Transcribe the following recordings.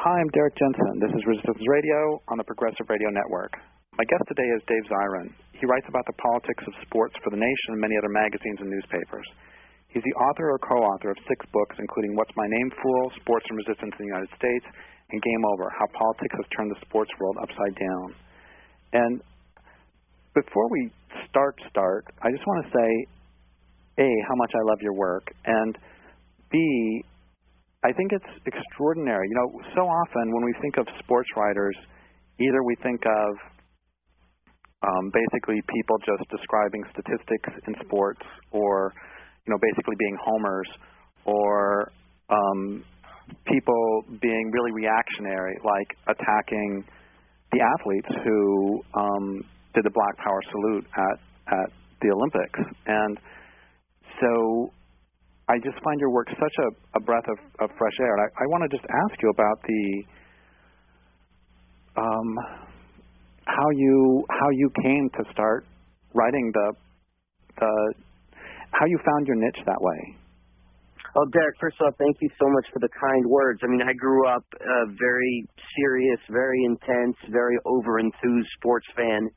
Hi, I'm Derrick Jensen. This is Resistance Radio on the Progressive Radio Network. My guest today is Dave Zirin. He writes about the politics of sports for The Nation and many other magazines and newspapers. He's the author or co-author of 6 books, including What's My Name Fool?, Sports and Resistance in the United States, and Game Over, How Politics Has Turned the Sports World Upside Down. And before we start, I just want to say, A, how much I love your work, and B, I think it's extraordinary. You know, so often when we think of sports writers, either we think of basically people just describing statistics in sports, or basically being homers, or people being really reactionary, like attacking the athletes who did the Black Power salute at the Olympics. And so I just find your work such a breath of fresh air. And I want to just ask you about how you came to start writing how you found your niche that way. Well, Derek, first off, thank you so much for the kind words. I mean, I grew up a very serious, very intense, very over-enthused sports fan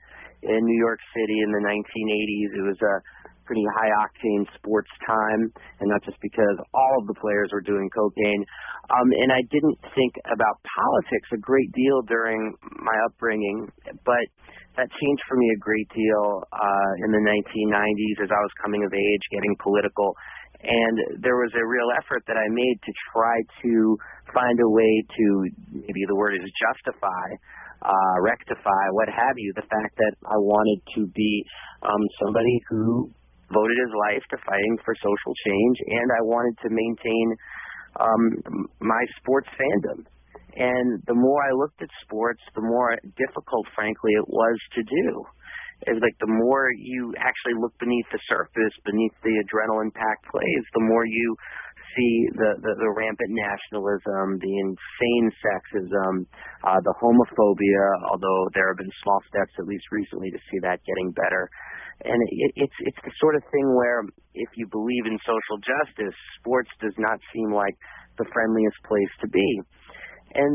in New York City in the 1980s. It was a pretty high-octane sports time, and not just because all of the players were doing cocaine. And I didn't think about politics a great deal during my upbringing, but that changed for me a great deal in the 1990s as I was coming of age, getting political. And there was a real effort that I made to try to find a way to, maybe the word is justify, rectify, what have you, the fact that I wanted to be somebody who voted his life to fighting for social change, and I wanted to maintain my sports fandom. And the more I looked at sports, the more difficult, frankly, it was to do. It's like the more you actually look beneath the surface, beneath the adrenaline-packed plays, the more you see the rampant nationalism, the insane sexism, the homophobia, although there have been small steps, at least recently, to see that getting better. And it's the sort of thing where if you believe in social justice, sports does not seem like the friendliest place to be.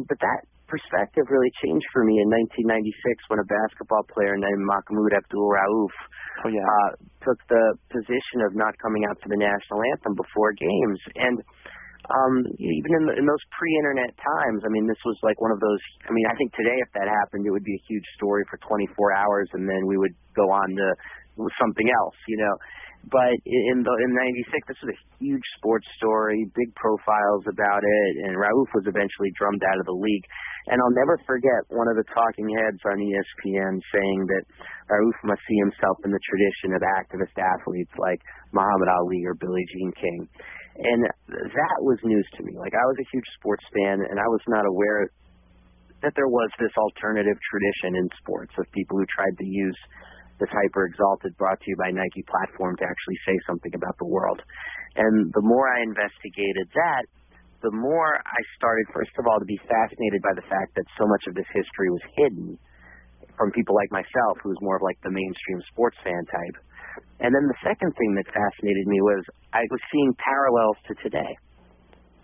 But that perspective really changed for me in 1996 when a basketball player named Mahmoud Abdul-Rauf took the position of not coming out to the national anthem before games. And even in those pre-internet times, I mean, this was like one of those, I mean, I think today if that happened, it would be a huge story for 24 hours, and then we would go on to something else, But in 96, this was a huge sports story, big profiles about it, and Rauf was eventually drummed out of the league. And I'll never forget one of the talking heads on ESPN saying that Rauf must see himself in the tradition of activist athletes like Muhammad Ali or Billie Jean King. And that was news to me. Like, I was a huge sports fan, and I was not aware that there was this alternative tradition in sports of people who tried to use this hyper-exalted, brought to you by Nike platform to actually say something about the world. And the more I investigated that, the more I started, first of all, to be fascinated by the fact that so much of this history was hidden from people like myself, who was more of like the mainstream sports fan type. And then the second thing that fascinated me was I was seeing parallels to today.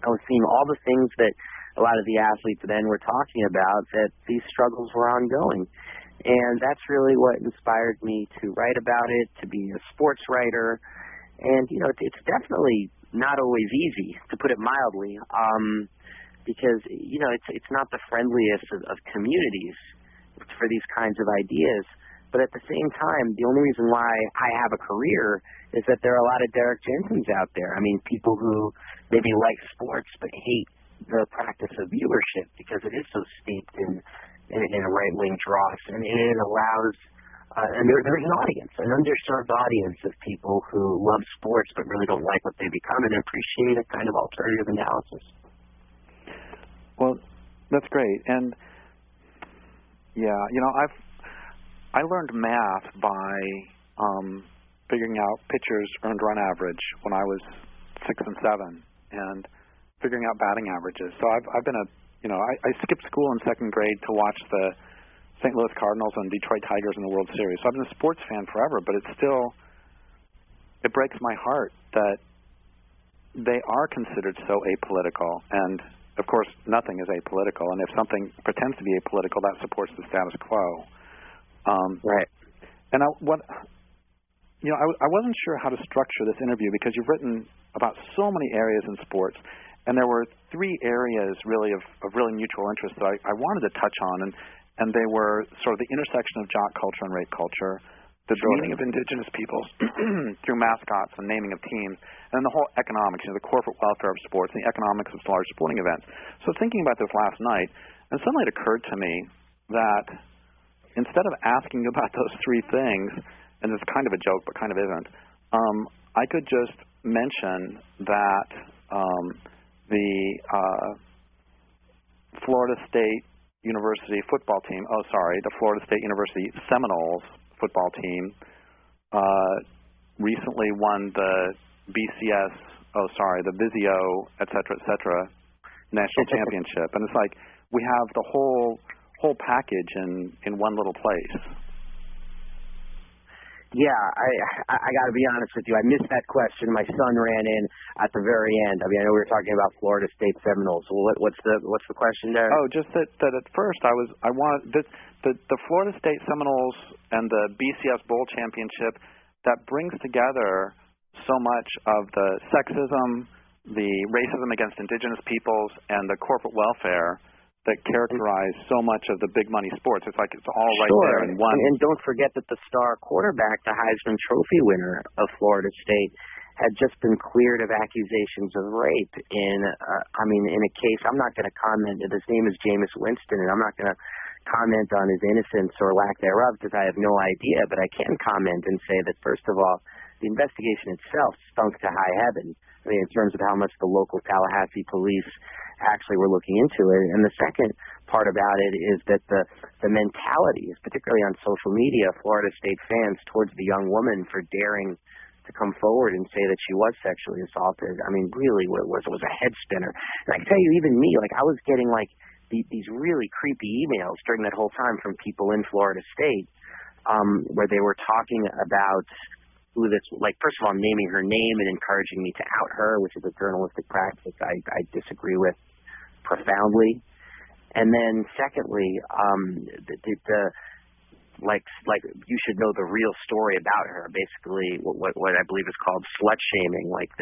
I was seeing all the things that a lot of the athletes then were talking about, that these struggles were ongoing. And that's really what inspired me to write about it, to be a sports writer. And, it's definitely not always easy, to put it mildly, because, it's not the friendliest of communities for these kinds of ideas. But at the same time, the only reason why I have a career is that there are a lot of Derrick Jensens out there. I mean, people who maybe like sports but hate the practice of viewership because it is so steeped in a right-wing dross, and it allows, and there's an audience, an underserved audience of people who love sports but really don't like what they become and appreciate a kind of alternative analysis. Well, that's great. And, I learned math by figuring out pitchers' earned run average when I was 6 and 7, and figuring out batting averages. So I've been I skipped school in second grade to watch the St. Louis Cardinals and Detroit Tigers in the World Series. So I've been a sports fan forever, but it breaks my heart that they are considered so apolitical. And of course, nothing is apolitical, and if something pretends to be apolitical, that supports the status quo. Right. And I wasn't sure how to structure this interview because you've written about so many areas in sports, and there were three areas really of really mutual interest that I wanted to touch on, and they were sort of the intersection of jock culture and rape culture, the meaning of indigenous peoples through mascots and naming of teams, and the whole economics, the corporate welfare of sports and the economics of large sporting events. So thinking about this last night, and suddenly it occurred to me that instead of asking about those three things, and it's kind of a joke but kind of isn't, I could just mention that the Florida State University football team, the Florida State University Seminoles football team recently won the the Vizio, et cetera, national championship. And it's like we have the whole package in one little place. Yeah, I got to be honest with you. I missed that question. My son ran in at the very end. I mean, I know we were talking about Florida State Seminoles. Well, what's the question there? Oh, just that at first I wanted the Florida State Seminoles and the BCS Bowl Championship that brings together so much of the sexism, the racism against indigenous peoples, and the corporate welfare that characterize so much of the big money sports. It's like it's all right there in one. And don't forget that the star quarterback, the Heisman Trophy winner of Florida State, had just been cleared of accusations of rape in a case. I'm not going to comment. His name is Jameis Winston, and I'm not going to comment on his innocence or lack thereof because I have no idea, but I can comment and say that, first of all, the investigation itself stunk to high heaven. I mean, in terms of how much the local Tallahassee police actually were looking into it. And the second part about it is that the mentality, particularly on social media, Florida State fans towards the young woman for daring to come forward and say that she was sexually assaulted, I mean, really was a head spinner. And I can tell you, even me, like I was getting like these really creepy emails during that whole time from people in Florida State where they were talking about who this, like, first of all, naming her name and encouraging me to out her, which is a journalistic practice I disagree with profoundly. And then secondly, like you should know the real story about her. Basically, what I believe is called slut shaming, like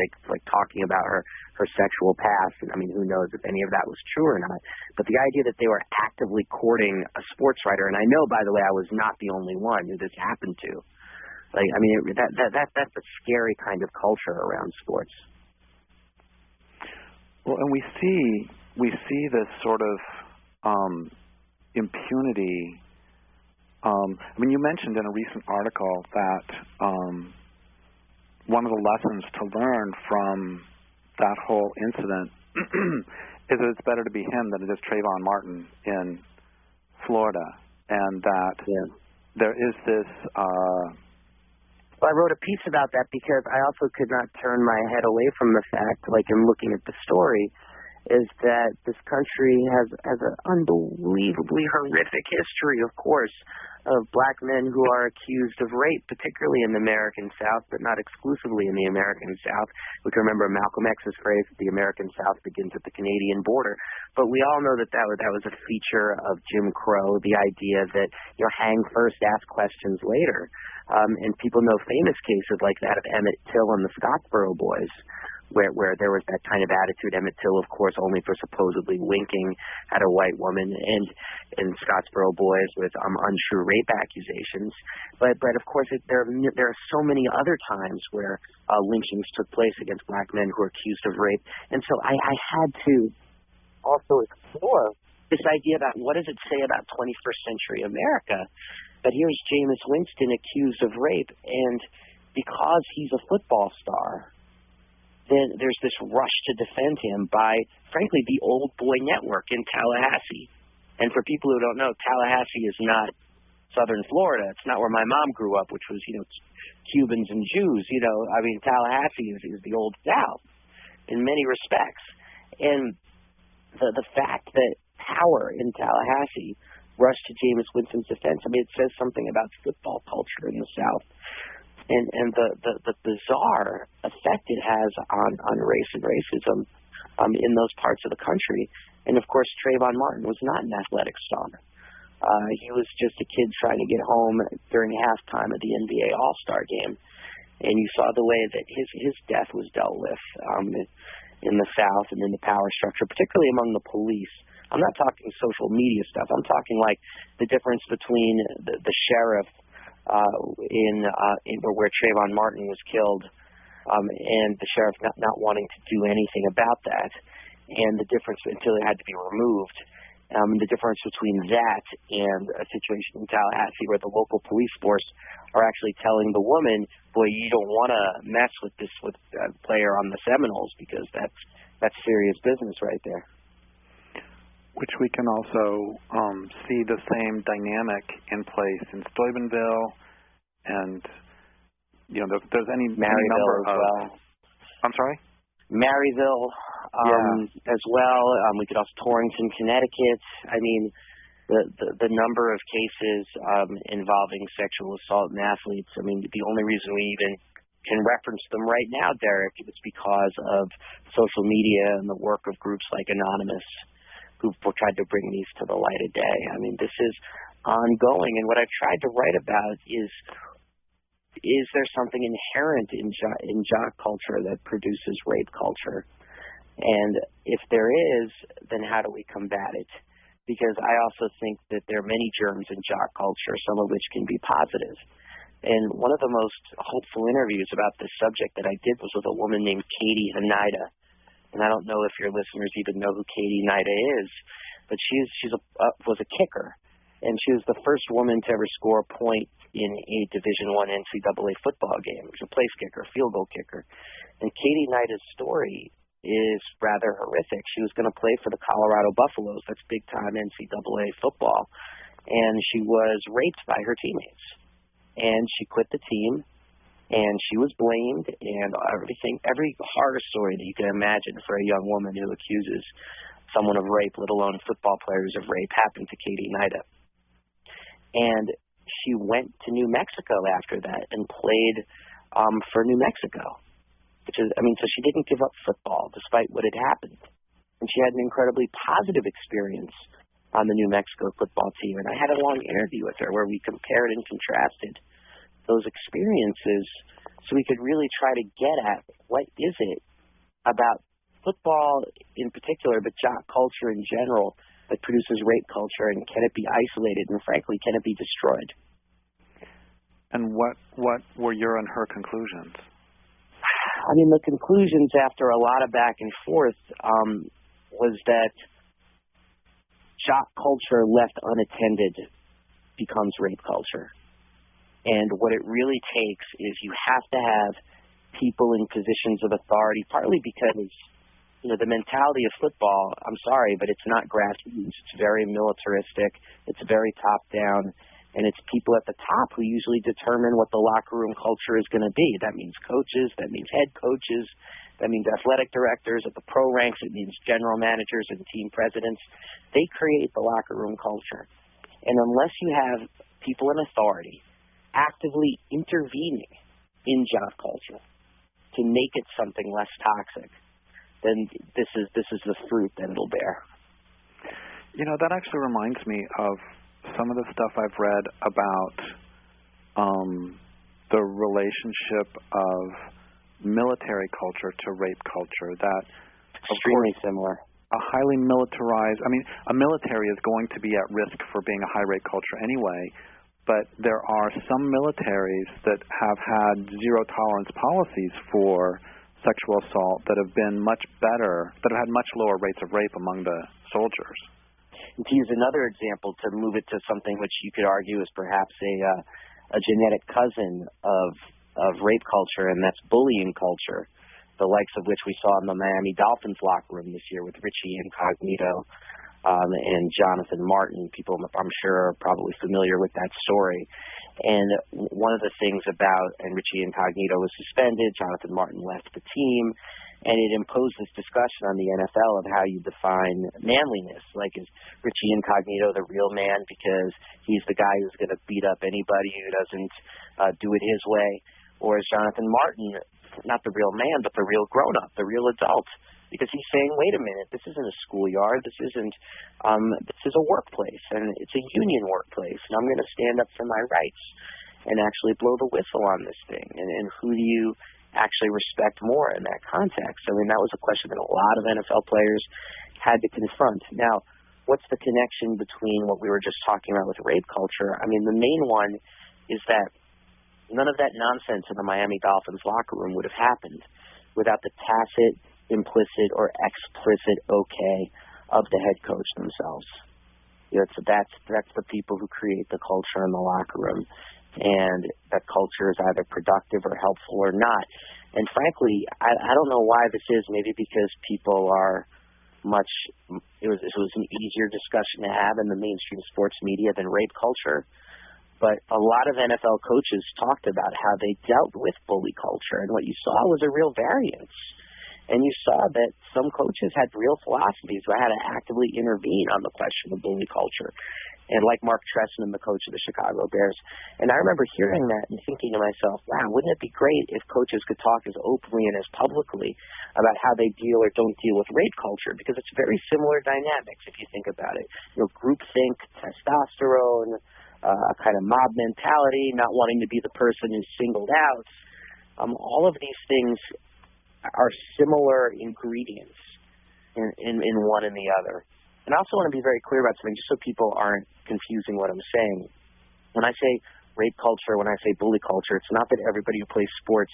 talking about her sexual past. And I mean, who knows if any of that was true or not? But the idea that they were actively courting a sports writer, and I know, by the way, I was not the only one who this happened to. Like, I mean, that's a scary kind of culture around sports. Well, and we see this sort of impunity. I mean, you mentioned in a recent article that one of the lessons to learn from that whole incident is that it's better to be him than it is Trayvon Martin in Florida, and that there is this. Well, I wrote a piece about that because I also could not turn my head away from the fact, like in looking at the story, is that this country has an unbelievably horrific history, of course, of black men who are accused of rape, particularly in the American South, but not exclusively in the American South. We can remember Malcolm X's phrase that the American South begins at the Canadian border. But we all know that was a feature of Jim Crow, the idea that hang first, ask questions later. And people know famous cases like that of Emmett Till and the Scottsboro Boys, where there was that kind of attitude. Emmett Till, of course, only for supposedly winking at a white woman, and in Scottsboro Boys with untrue rape accusations. But of course, there are so many other times where lynchings took place against black men who were accused of rape. And so I had to also explore this idea about what does it say about 21st century America. But here's Jameis Winston accused of rape, and because he's a football star, then there's this rush to defend him by, frankly, the old boy network in Tallahassee. And for people who don't know, Tallahassee is not southern Florida. It's not where my mom grew up, which was, Cubans and Jews. I mean, Tallahassee is the old South in many respects. And the fact that power in Tallahassee rushed to Jameis Winston's defense, I mean, it says something about football culture in the South. And the bizarre effect it has on race and racism in those parts of the country. And, of course, Trayvon Martin was not an athletic star. He was just a kid trying to get home during halftime of the NBA All-Star game. And you saw the way that his death was dealt with in the South and in the power structure, particularly among the police. I'm not talking social media stuff. I'm talking like the difference between the sheriff where Trayvon Martin was killed and the sheriff not wanting to do anything about that, and the difference until it had to be removed. The difference between that and a situation in Tallahassee where the local police force are actually telling the woman, boy, you don't want to mess with a player on the Seminoles because that's serious business right there. Which we can also see the same dynamic in place in Steubenville, and there's any Maryville number as well. I'm sorry? Maryville as well. We could also Torrington, Connecticut. I mean, the number of cases involving sexual assault in athletes. I mean, the only reason we even can reference them right now, Derrick, is because of social media and the work of groups like Anonymous, who've tried to bring these to the light of day. I mean, this is ongoing, and what I've tried to write about is there something inherent in jock culture that produces rape culture? And if there is, then how do we combat it? Because I also think that there are many germs in jock culture, some of which can be positive. And one of the most hopeful interviews about this subject that I did was with a woman named Katie Hanida. And I don't know if your listeners even know who Katie Hanida is, but she was a kicker. And she was the first woman to ever score a point in a Division I NCAA football game. She was a place kicker, field goal kicker. And Katie Hanida's story is rather horrific. She was going to play for the Colorado Buffaloes. That's big-time NCAA football. And she was raped by her teammates. And she quit the team, and she was blamed, and every horror story that you can imagine for a young woman who accuses someone of rape, let alone football players of rape, happened to Katie Hanida. And she went to New Mexico after that and played for New Mexico. So she didn't give up football despite what had happened. And she had an incredibly positive experience on the New Mexico football team. And I had a long interview with her where we compared and contrasted those experiences so we could really try to get at what is it about football in particular, but jock culture in general, that produces rape culture, and can it be isolated, and frankly, can it be destroyed? And what were your and her conclusions? I mean, the conclusions after a lot of back and forth was that jock culture left unattended becomes rape culture. And what it really takes is you have to have people in positions of authority, partly because the mentality of football, I'm sorry, but it's not grassroots. It's very militaristic. It's very top-down. And it's people at the top who usually determine what the locker room culture is going to be. That means coaches. That means head coaches. That means athletic directors at the pro ranks. It means general managers and team presidents. They create the locker room culture. And unless you have people in authority actively intervening in job culture to make it something less toxic, then this is the fruit that it'll bear. That actually reminds me of some of the stuff I've read about the relationship of military culture to rape culture. That extremely similar. A highly militarized, a military is going to be at risk for being a high rape culture anyway, but there are some militaries that have had zero tolerance policies for sexual assault that have been much better, that have had much lower rates of rape among the soldiers. And to use another example, to move it to something which you could argue is perhaps a genetic cousin of rape culture, and that's bullying culture, the likes of which we saw in the Miami Dolphins locker room this year with Richie Incognito and Jonathan Martin. People, I'm sure, are probably familiar with that story. And one of the things and Richie Incognito was suspended, Jonathan Martin left the team, and it imposed this discussion on the NFL of how you define manliness. Like, is Richie Incognito the real man because he's the guy who's going to beat up anybody who doesn't do it his way? Or is Jonathan Martin not the real man, but the real grown-up, the real adult. Because he's saying, wait a minute, this isn't a schoolyard, this is a workplace, and it's a union workplace, and I'm going to stand up for my rights and actually blow the whistle on this thing. And who do you actually respect more in that context? I mean, that was a question that a lot of NFL players had to confront. Now, what's the connection between what we were just talking about with rape culture? I mean, the main one is that none of that nonsense in the Miami Dolphins locker room would have happened without the tacit, implicit, or explicit okay of the head coach themselves. You know, so that's the people who create the culture in the locker room, and that culture is either productive or helpful or not. And frankly, I don't know why this is. Maybe because people are it was an easier discussion to have in the mainstream sports media than rape culture. But a lot of NFL coaches talked about how they dealt with bully culture, and what you saw was a real variance. And you saw that some coaches had real philosophies about how to actively intervene on the question of bully culture. And like Mark Tresson, the coach of the Chicago Bears. And I remember hearing that and thinking to myself, wow, wouldn't it be great if coaches could talk as openly and as publicly about how they deal or don't deal with rape culture? Because it's very similar dynamics if you think about it. You know, groupthink, testosterone, a kind of mob mentality, not wanting to be the person who's singled out. All of these things are similar ingredients in one and the other. And I also want to be very clear about something, just so people aren't confusing what I'm saying. When I say rape culture, when I say bully culture, it's not that everybody who plays sports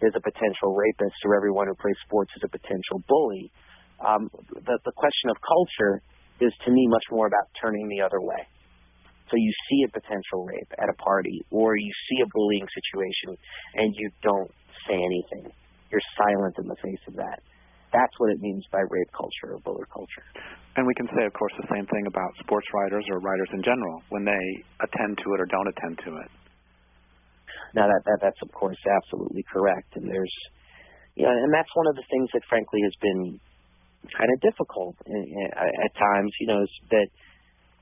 is a potential rapist or everyone who plays sports is a potential bully. The question of culture is, to me, much more about turning the other way. So you see a potential rape at a party, or you see a bullying situation, and you don't say anything. You're silent in the face of that. That's what it means by rape culture or bully culture. And we can say, of course, the same thing about sports writers or writers in general when they attend to it or don't attend to it. Now, that's of course absolutely correct. And there's, and that's one of the things that frankly has been kind of difficult at times. Is that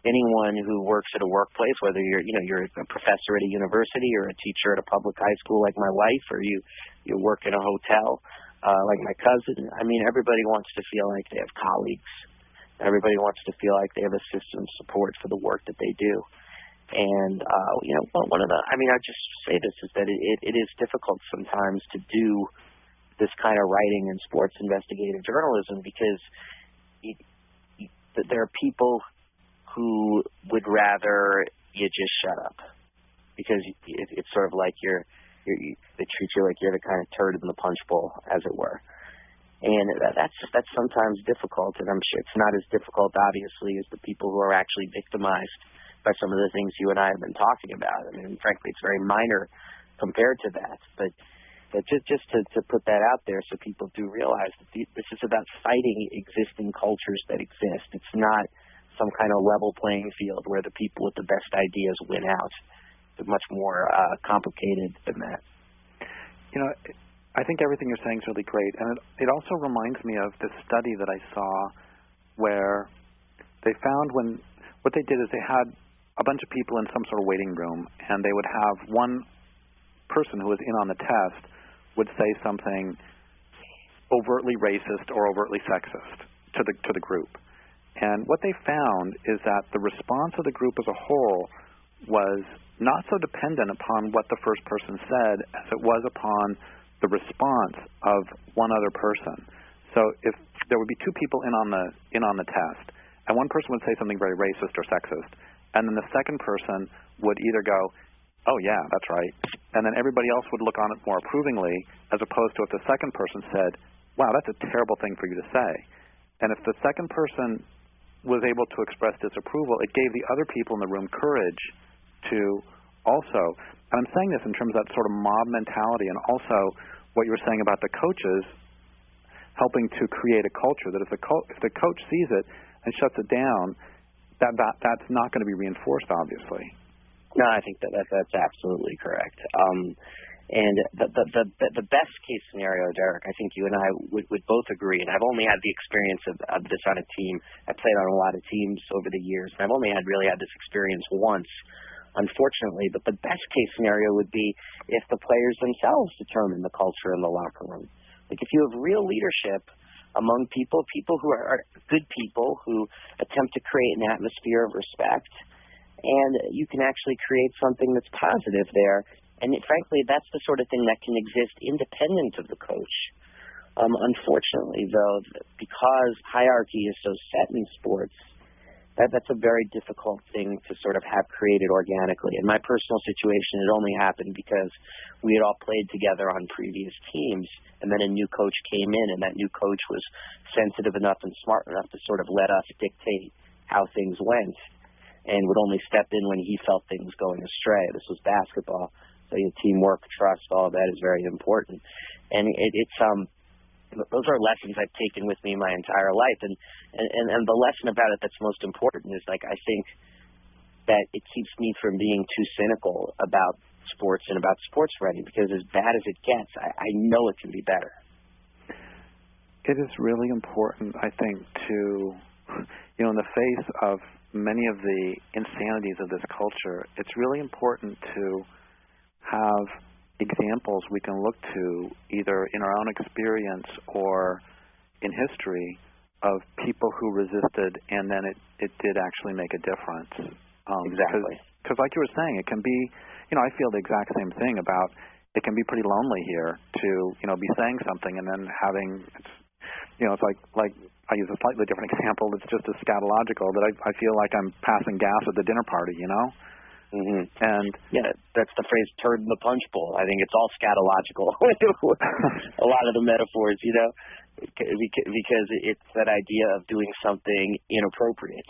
anyone who works at a workplace, whether you're a professor at a university or a teacher at a public high school like my wife, or you work in a hotel like my cousin, I mean, everybody wants to feel like they have colleagues. Everybody wants to feel like they have a system of support for the work that they do. And, one of the, I just say this, is that it is difficult sometimes to do this kind of writing in sports investigative journalism, because there are people who would rather you just shut up, because it's sort of like they treat you like you're the kind of turd in the punch bowl, as it were. And that's sometimes difficult, and I'm sure it's not as difficult, obviously, as the people who are actually victimized by some of the things you and I have been talking about. I mean, frankly, it's very minor compared to that. But just to put that out there so people do realize that this is about fighting existing cultures that exist. It's not some kind of level playing field where the people with the best ideas win out. It's much more complicated than that. I think everything you're saying is really great, and it also reminds me of this study that I saw where they found what they did is they had a bunch of people in some sort of waiting room, and they would have one person who was in on the test would say something overtly racist or overtly sexist to the group. And what they found is that the response of the group as a whole was not so dependent upon what the first person said as it was upon the response of one other person. So if there would be two people in on the test, and one person would say something very racist or sexist, and then the second person would either go, "Oh yeah, that's right," and then everybody else would look on it more approvingly, as opposed to if the second person said, "Wow, that's a terrible thing for you to say." And if the second person was able to express disapproval, it gave the other people in the room courage to also, and I'm saying this in terms of that sort of mob mentality, and also what you were saying about the coaches helping to create a culture, that if the coach sees it and shuts it down, that's not going to be reinforced, obviously. No, I think that's absolutely correct. And the best case scenario, Derrick, I think you and I would both agree, and I've only had the experience of this on a team. I played on a lot of teams over the years, and I've only really had this experience once unfortunately. But the best case scenario would be if the players themselves determine the culture in the locker room. Like if you have real leadership among people who are good people who attempt to create an atmosphere of respect, and you can actually create something that's positive there. And frankly, that's the sort of thing that can exist independent of the coach. Unfortunately, though, because hierarchy is so set in sports, that's a very difficult thing to sort of have created organically. In my personal situation, it only happened because we had all played together on previous teams, and then a new coach came in, and that new coach was sensitive enough and smart enough to sort of let us dictate how things went, and would only step in when he felt things going astray. This was basketball, so teamwork, trust, all of that is very important. And those are lessons I've taken with me my entire life, and the lesson about it that's most important is, like, I think that it keeps me from being too cynical about sports and about sports writing, because as bad as it gets, I know it can be better. It is really important, I think, to, in the face of many of the insanities of this culture, it's really important to have examples we can look to either in our own experience or in history of people who resisted, and then it did actually make a difference. Exactly. Because like you were saying, it can be, I feel the exact same thing about, it can be pretty lonely here to, be saying something and then having, it's like I use a slightly different example. It's just as scatological that I feel like I'm passing gas at the dinner party, Mm-hmm. And yeah, that's the phrase "turd in the punch bowl." I think it's all scatological. A lot of the metaphors, because it's that idea of doing something inappropriate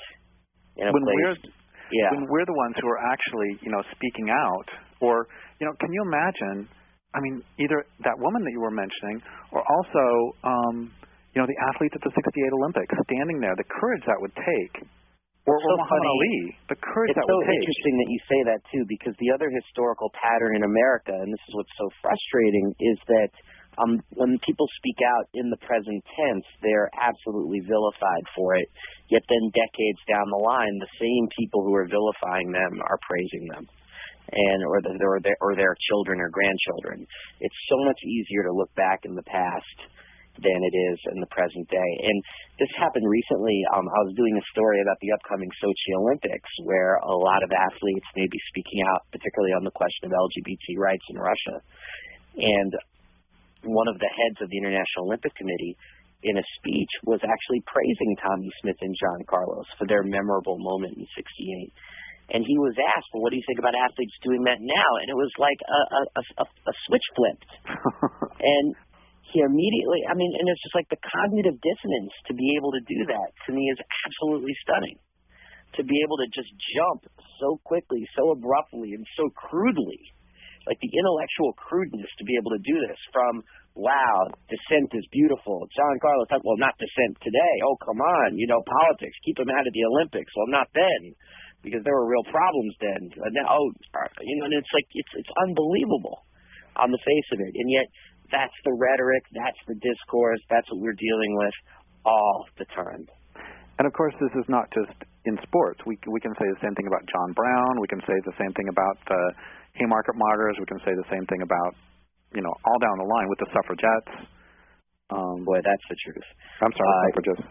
in a place. When we're the ones who are actually, speaking out, or, can you imagine? I mean, either that woman that you were mentioning, or also, the athletes at the '68 Olympics standing there, the courage that would take. Or Muhammad Ali, the courage that would take. It's so interesting that you say that, too, because the other historical pattern in America, and this is what's so frustrating, is that when people speak out in the present tense, they're absolutely vilified for it. Yet then decades down the line, the same people who are vilifying them are praising them, or their children or grandchildren. It's so much easier to look back in the past than it is in the present day. And this happened recently. I was doing a story about the upcoming Sochi Olympics, where a lot of athletes may be speaking out, particularly on the question of LGBT rights in Russia. And one of the heads of the International Olympic Committee, in a speech, was actually praising Tommy Smith and John Carlos for their memorable moment in '68. And he was asked, well, what do you think about athletes doing that now? And it was like a switch flipped. And he immediately, and it's just like the cognitive dissonance to be able to do that, to me, is absolutely stunning. To be able to just jump so quickly, so abruptly, and so crudely, like the intellectual crudeness to be able to do this from, wow, dissent is beautiful. John Carlos, well, not dissent today. Oh, come on, politics, keep him out of the Olympics. Well, not then, because there were real problems then. Now, and it's like, it's unbelievable on the face of it. And yet, that's the rhetoric, that's the discourse, that's what we're dealing with all the time. And, of course, this is not just in sports. We can say the same thing about John Brown. We can say the same thing about the Haymarket Martyrs. We can say the same thing about, all down the line with the suffragettes. Boy, that's the truth. I'm sorry, suffragettes.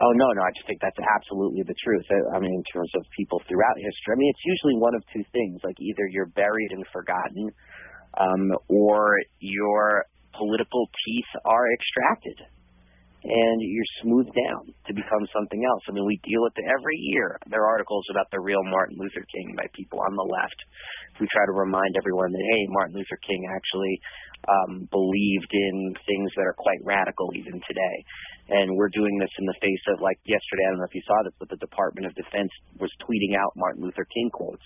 Oh, no, I just think that's absolutely the truth. In terms of people throughout history. It's usually one of two things. Like either you're buried and forgotten, or your political teeth are extracted and you're smoothed down to become something else. We deal with it every year. There are articles about the real Martin Luther King by people on the left who try to remind everyone that, hey, Martin Luther King actually believed in things that are quite radical even today. And we're doing this in the face of, like yesterday, I don't know if you saw this, but the Department of Defense was tweeting out Martin Luther King quotes,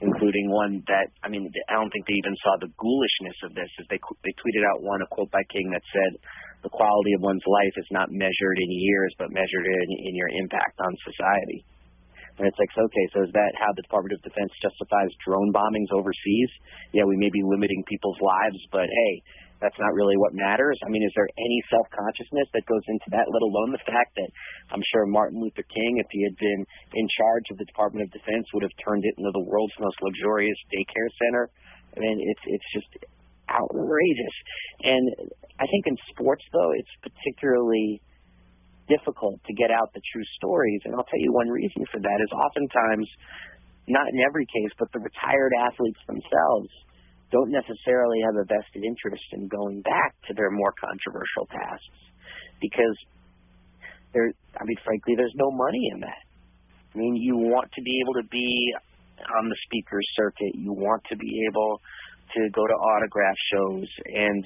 including one that, I don't think they even saw the ghoulishness of this, as they tweeted out a quote by King that said, the quality of one's life is not measured in years, but measured in your impact on society. And it's like, okay, so is that how the Department of Defense justifies drone bombings overseas? Yeah, we may be limiting people's lives, but hey, that's not really what matters? I mean, is there any self-consciousness that goes into that, let alone the fact that I'm sure Martin Luther King, if he had been in charge of the Department of Defense, would have turned it into the world's most luxurious daycare center? I mean, it's just outrageous. And I think in sports, though, it's particularly difficult to get out the true stories. And I'll tell you one reason for that is oftentimes, not in every case, but the retired athletes themselves don't necessarily have a vested interest in going back to their more controversial tasks because frankly, there's no money in that. I mean, you want to be able to be on the speaker's circuit. You want to be able to go to autograph shows. And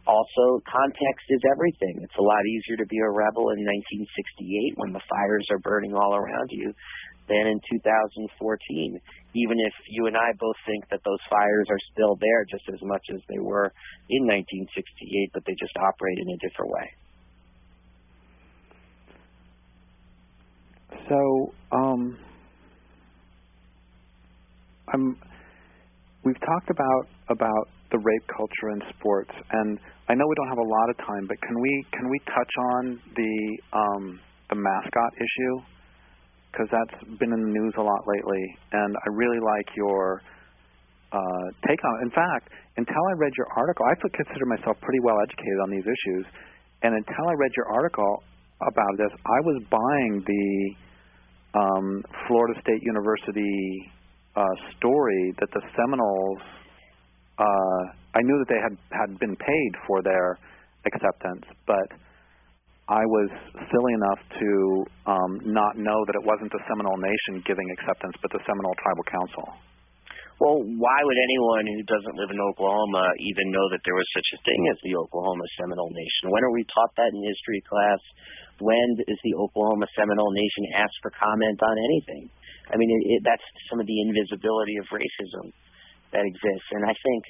also, context is everything. It's a lot easier to be a rebel in 1968 when the fires are burning all around you than in 2014, even if you and I both think that those fires are still there just as much as they were in 1968, but they just operate in a different way. So, we've talked about the rape culture in sports, and I know we don't have a lot of time, but can we touch on the mascot issue? Because that's been in the news a lot lately, and I really like your take on it. In fact, until I read your article, I consider myself pretty well educated on these issues, and until I read your article about this, I was buying the Florida State University story that the Seminoles, I knew that they had been paid for their acceptance, but I was silly enough to not know that it wasn't the Seminole Nation giving acceptance, but the Seminole Tribal Council. Well, why would anyone who doesn't live in Oklahoma even know that there was such a thing as the Oklahoma Seminole Nation? When are we taught that in history class? When is the Oklahoma Seminole Nation asked for comment on anything? I mean, that's some of the invisibility of racism that exists. And I think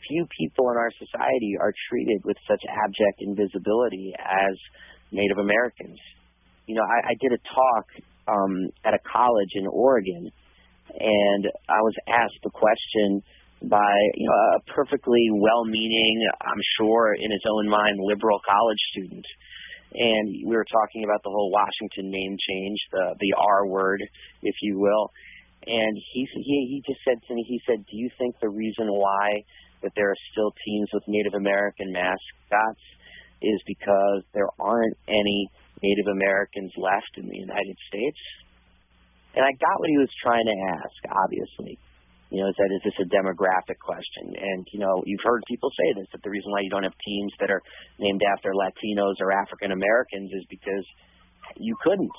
few people in our society are treated with such abject invisibility as Native Americans. You know, I did a talk at a college in Oregon, and I was asked the question by a perfectly well-meaning, I'm sure in his own mind, liberal college student. And we were talking about the whole Washington name change, the R word, if you will. And he just said to me, he said, do you think the reason why that there are still teams with Native American mascots is because there aren't any Native Americans left in the United States? And I got what he was trying to ask, obviously. Is this a demographic question? And, you've heard people say this, that the reason why you don't have teams that are named after Latinos or African Americans is because you couldn't.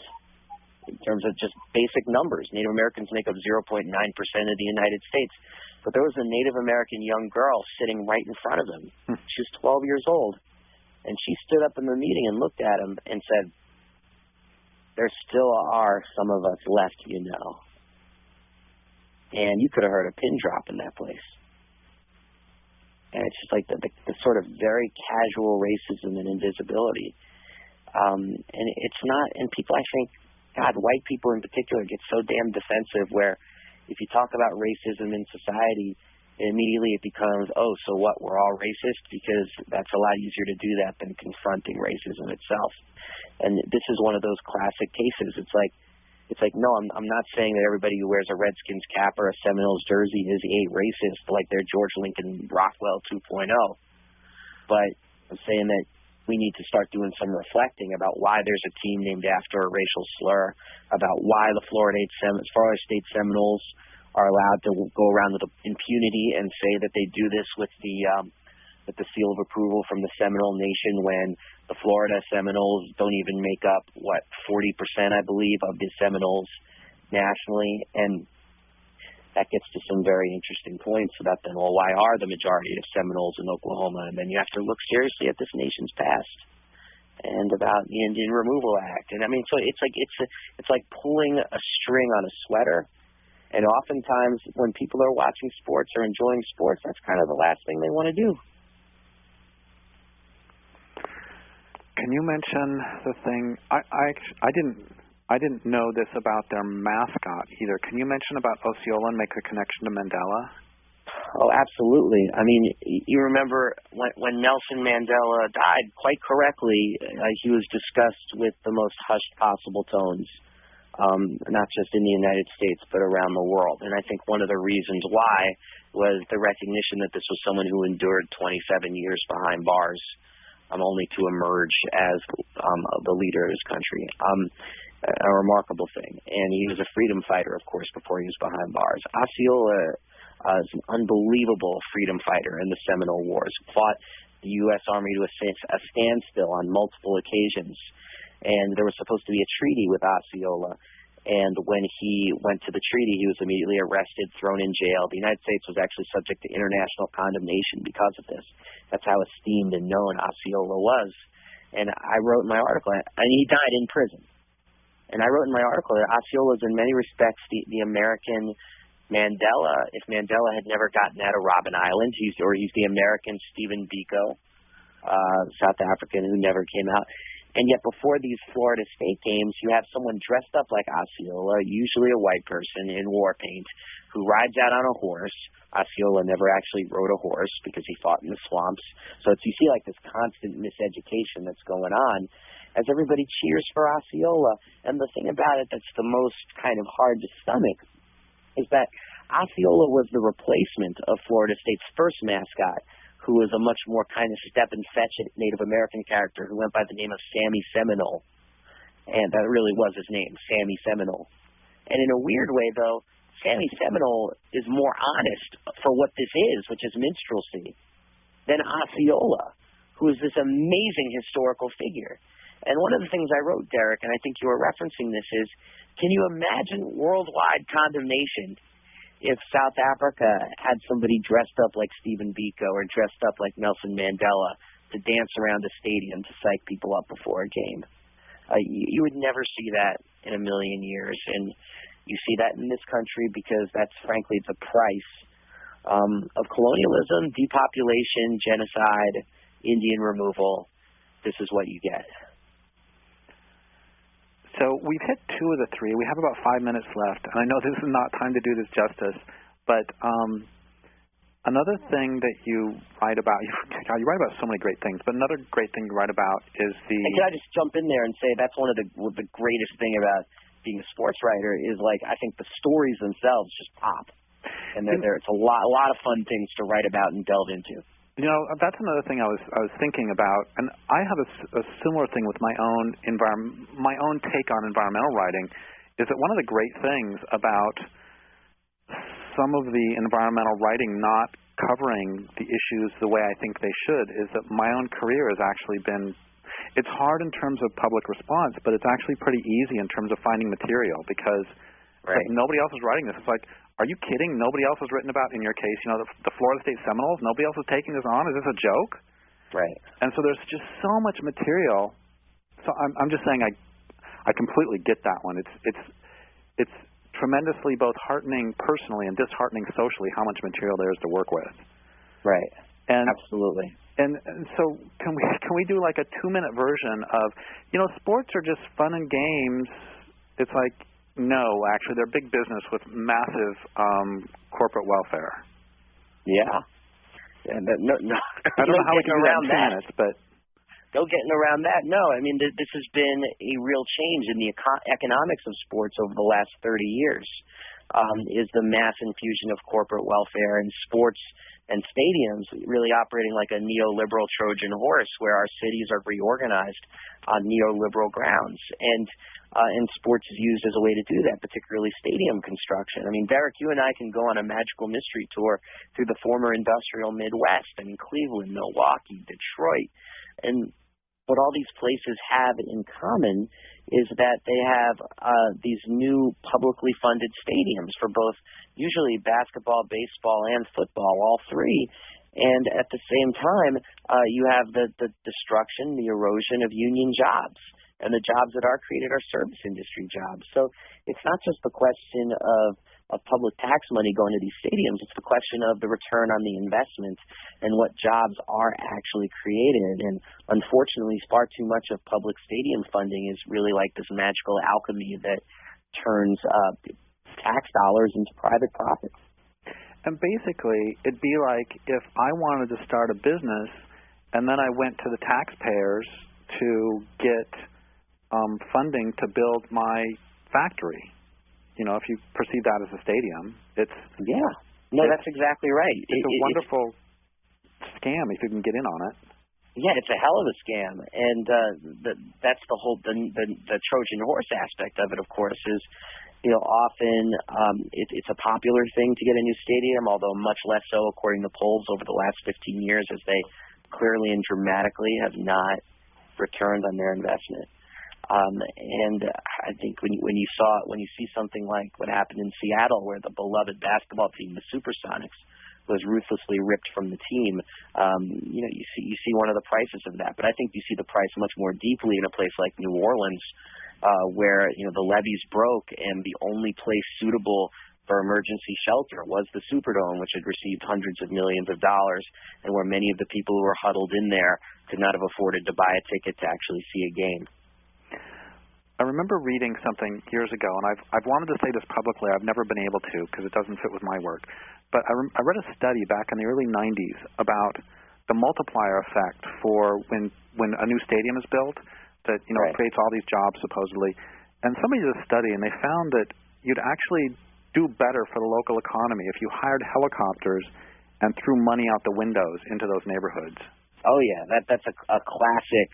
In terms of just basic numbers, Native Americans make up 0.9% of the United States. But there was a Native American young girl sitting right in front of him. She was 12 years old. And she stood up in the meeting and looked at him and said, there still are some of us left, And you could have heard a pin drop in that place. And it's just like the sort of very casual racism and invisibility. And it's not, and people, I think, God, white people in particular get so damn defensive where if you talk about racism in society, immediately it becomes, oh, so what, we're all racist? Because that's a lot easier to do that than confronting racism itself. And this is one of those classic cases. It's like, no, I'm not saying that everybody who wears a Redskins cap or a Seminoles jersey is a racist like they're George Lincoln Rockwell 2.0. But I'm saying that we need to start doing some reflecting about why there's a team named after a racial slur, about why the Florida State Seminoles are allowed to go around with impunity and say that they do this with the seal of approval from the Seminole Nation when the Florida Seminoles don't even make up, 40%, I believe, of the Seminoles nationally. And that gets to some very interesting points about then, well, why are the majority of Seminoles in Oklahoma? And then you have to look seriously at this nation's past and about the Indian Removal Act. And I mean, so it's like pulling a string on a sweater. And oftentimes when people are watching sports or enjoying sports, that's kind of the last thing they want to do. Can you mention the thing? I didn't know this about their mascot either. Can you mention about Osceola and make a connection to Mandela? Oh, absolutely. I mean, you remember when Nelson Mandela died, quite correctly, he was discussed with the most hushed possible tones, not just in the United States, but around the world. And I think one of the reasons why was the recognition that this was someone who endured 27 years behind bars, only to emerge as the leader of his country. A remarkable thing. And he was a freedom fighter, of course, before he was behind bars. Osceola is an unbelievable freedom fighter in the Seminole Wars, fought the U.S. Army to a standstill on multiple occasions. And there was supposed to be a treaty with Osceola. And when he went to the treaty, he was immediately arrested, thrown in jail. The United States was actually subject to international condemnation because of this. That's how esteemed and known Osceola was. And I wrote in my article, and he died in prison. And I wrote in my article that Osceola is in many respects the American Mandela. If Mandela had never gotten out of Robben Island, he's the American Stephen Biko, South African, who never came out. And yet before these Florida State games, you have someone dressed up like Osceola, usually a white person in war paint, who rides out on a horse. Osceola never actually rode a horse because he fought in the swamps. So you see like this constant miseducation that's going on as everybody cheers for Osceola. And the thing about it that's the most kind of hard to stomach is that Osceola was the replacement of Florida State's first mascot, who was a much more kind of step-and-fetch Native American character who went by the name of Sammy Seminole. And that really was his name, Sammy Seminole. And in a weird way, though, Sammy Seminole is more honest for what this is, which is minstrelsy, than Osceola, who is this amazing historical figure. And one of the things I wrote, Derrick, and I think you were referencing this, is can you imagine worldwide condemnation if South Africa had somebody dressed up like Stephen Biko or dressed up like Nelson Mandela to dance around a stadium to psych people up before a game? You would never see that in a million years. And you see that in this country because that's, frankly, the price of colonialism, depopulation, genocide, Indian removal. This is what you get. So we've hit two of the three. We have about 5 minutes left, and I know this is not time to do this justice, but another thing that you write about, you write about so many great things, but another great thing you write about is the... And can I just jump in there and say that's one of the greatest thing about being a sports writer is, like, I think the stories themselves just pop. And it's a lot of fun things to write about and delve into. You know, that's another thing I was thinking about, and I have a similar thing with my own take on environmental writing, is that one of the great things about some of the environmental writing not covering the issues the way I think they should is that my own career has actually been, it's hard in terms of public response, but it's actually pretty easy in terms of finding material because right. Like nobody else is writing this. It's like, are you kidding? Nobody else has written about, in your case, you know, the Florida State Seminoles? Nobody else is taking this on? Is this a joke? Right. And so there's just so much material. So I'm just saying I completely get that one. It's tremendously both heartening personally and disheartening socially how much material there is to work with. Right. And absolutely. And so can we do like a 2-minute version of, you know, sports are just fun and games. It's like, no, actually, they're big business with massive corporate welfare. Yeah. No. I don't know how we can do that in 2 minutes, but... No getting around that. No, I mean, this has been a real change in the economics of sports over the last 30 years, is the mass infusion of corporate welfare and sports and stadiums really operating like a neoliberal Trojan horse where our cities are reorganized on neoliberal grounds. And sports is used as a way to do that, particularly stadium construction. I mean, Derrick, you and I can go on a magical mystery tour through the former industrial Midwest. I mean, Cleveland, Milwaukee, Detroit. And what all these places have in common is that they have these new publicly funded stadiums for both usually basketball, baseball, and football, all three. And at the same time, you have the destruction, the erosion of union jobs. And the jobs that are created are service industry jobs. So it's not just the question of public tax money going to these stadiums. It's the question of the return on the investment and what jobs are actually created. And unfortunately, far too much of public stadium funding is really like this magical alchemy that turns tax dollars into private profits. And basically, it'd be like if I wanted to start a business and then I went to the taxpayers to get funding to build my factory. You know, if you perceive that as a stadium, it's... Yeah. No, that's exactly right. It's a wonderful scam if you can get in on it. Yeah, it's a hell of a scam, and that's the whole the Trojan horse aspect of it. Of course, is often it's a popular thing to get a new stadium, although much less so according to polls over the last 15 years, as they clearly and dramatically have not returned on their investment. And I think when you see something like what happened in Seattle, where the beloved basketball team, the Supersonics, was ruthlessly ripped from the team, you see one of the prices of that. But I think you see the price much more deeply in a place like New Orleans, where the levees broke and the only place suitable for emergency shelter was the Superdome, which had received hundreds of millions of dollars, and where many of the people who were huddled in there could not have afforded to buy a ticket to actually see a game. I remember reading something years ago, and I've wanted to say this publicly. I've never been able to because it doesn't fit with my work. But I read a study back in the early 90s about the multiplier effect for when a new stadium is built, that Right. It creates all these jobs supposedly. And somebody did a study, and they found that you'd actually do better for the local economy if you hired helicopters and threw money out the windows into those neighborhoods. Oh yeah, that's a classic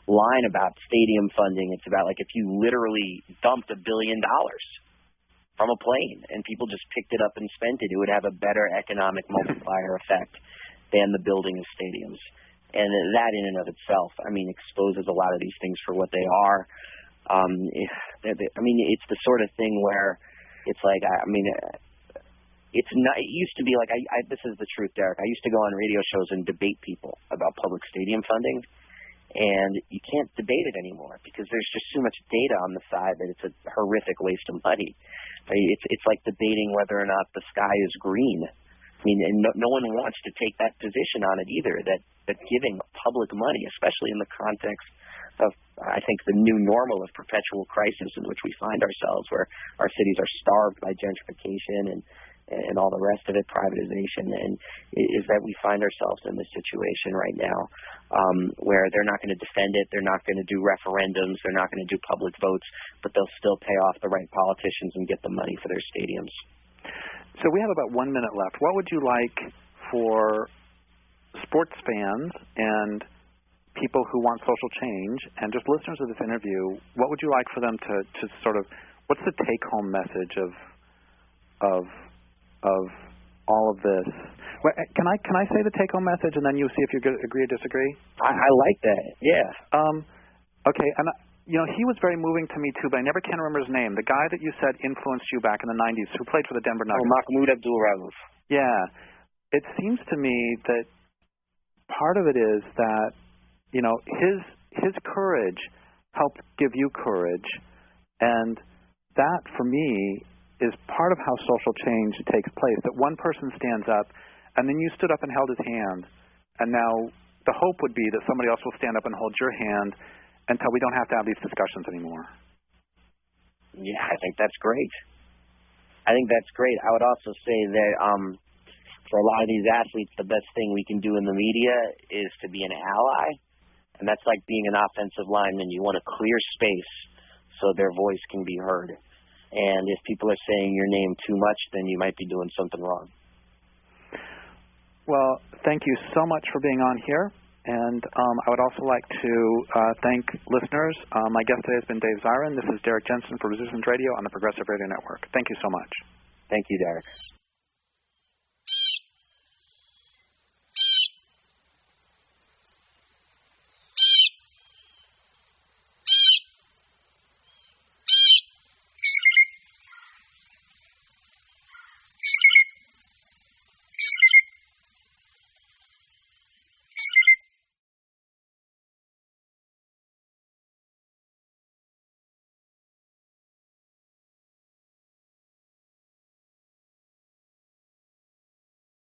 line about stadium funding. It's about like if you literally dumped $1 billion from a plane and people just picked it up and spent it, it would have a better economic multiplier effect than the building of stadiums. And that in and of itself, exposes a lot of these things for what they are. It's the sort of thing where it's like, it's not. It used to be like, this is the truth, Derek. I used to go on radio shows and debate people about public stadium funding. And you can't debate it anymore because there's just too much data on the side that it's a horrific waste of money. It's like debating whether or not the sky is green. And no one wants to take that position on it either, that giving public money, especially in the context of, I think, the new normal of perpetual crisis in which we find ourselves, where our cities are starved by gentrification and all the rest of it, privatization, and is that we find ourselves in this situation right now where they're not going to defend it, they're not going to do referendums, they're not going to do public votes, but they'll still pay off the right politicians and get the money for their stadiums. So we have about 1 minute left. What would you like for sports fans and people who want social change and just listeners of this interview, what would you like for them to sort of, what's the take-home message of all of this? Well, can I say the take-home message, and then you see if you agree or disagree? I like that. Yeah. Okay, and he was very moving to me too, but I never can remember his name. The guy that you said influenced you back in the 90s, who played for the Denver Nuggets. Mahmoud Abdul-Rauf. Yeah. It seems to me that part of it is that his courage helped give you courage, and that for me is part of how social change takes place, that one person stands up, and then you stood up and held his hand, and now the hope would be that somebody else will stand up and hold your hand until we don't have to have these discussions anymore. Yeah, I think that's great. I would also say that for a lot of these athletes, the best thing we can do in the media is to be an ally, and that's like being an offensive lineman. You want to clear space so their voice can be heard. And if people are saying your name too much, then you might be doing something wrong. Well, thank you so much for being on here. And I would also like to thank listeners. My guest today has been Dave Zirin. This is Derrick Jensen for Resistance Radio on the Progressive Radio Network. Thank you so much. Thank you, Derek.